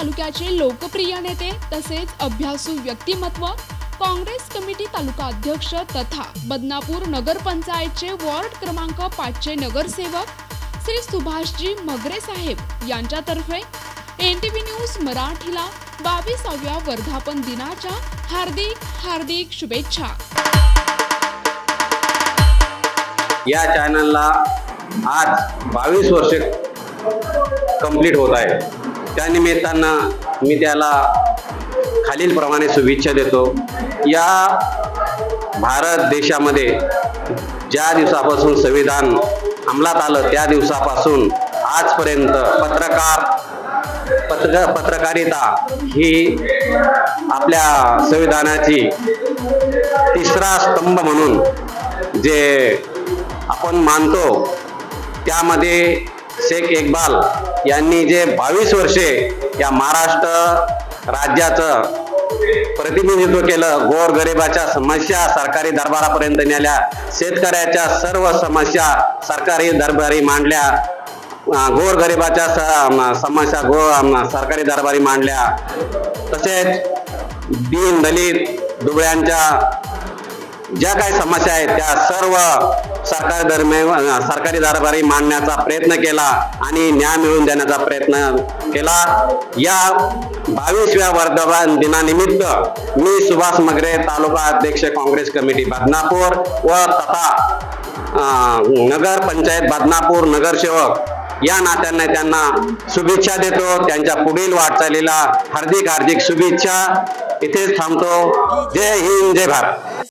तालुक्याचे लोकप्रिय नेते तसेच अभ्यासू व्यक्तिमत्व, काँग्रेस कमिटी तालुका अध्यक्ष तथा बदनापूर नगरपंचायतचे वॉर्ड क्रमांक 5 चे नगरसेवक श्री सुभाषजी मगरे साहेब यांच्यातर्फे NTV न्यूज मराठीला 22व्या वर्धापन दिनाच्या हार्दिक शुभेच्छा। या चॅनलला आज 22 वर्षे कंप्लीट होत आहे। त्या निमित्तानं मी त्याला खालीलप्रमाणे शुभेच्छा देतो। या भारत देशामध्ये ज्या दिवसापासून संविधान अंमलात आलं त्या दिवसापासून आजपर्यंत पत्रकारिता ही आपल्या संविधानाची तिसरा स्तंभ म्हणून जे आपण मानतो, त्यामध्ये शेख इक्बाल यांनी जे 22 वर्षे या महाराष्ट्र राज्याचं प्रतिनिधित्व केलं, गोरगरिबाच्या समस्या सरकारी दरबारापर्यंत नेल्या, शेतकऱ्याच्या सर्व समस्या सरकारी दरबारी मांडल्या, गोरगरिबाच्या समस्या सरकारी दरबारी मांडल्या, तसेच दीन दलित दुबळ्यांच्या ज्या काही समस्या आहेत त्या सर्व सरकारी दरबारी मांडण्याचा प्रयत्न केला आणि न्याय मिळवून देण्याचा प्रयत्न केला। या 22व्या वर्धापन दिनानिमित्त मी सुभाष मगरे, तालुका अध्यक्ष काँग्रेस कमिटी बदनापूर व तथा नगर पंचायत बदनापूर नगरसेवक या नात्याने त्यांना शुभेच्छा देतो। त्यांच्या पुढील वाटचालीला हार्दिक शुभेच्छा। इथेच थांबतो। जय हिंद, जय भारत।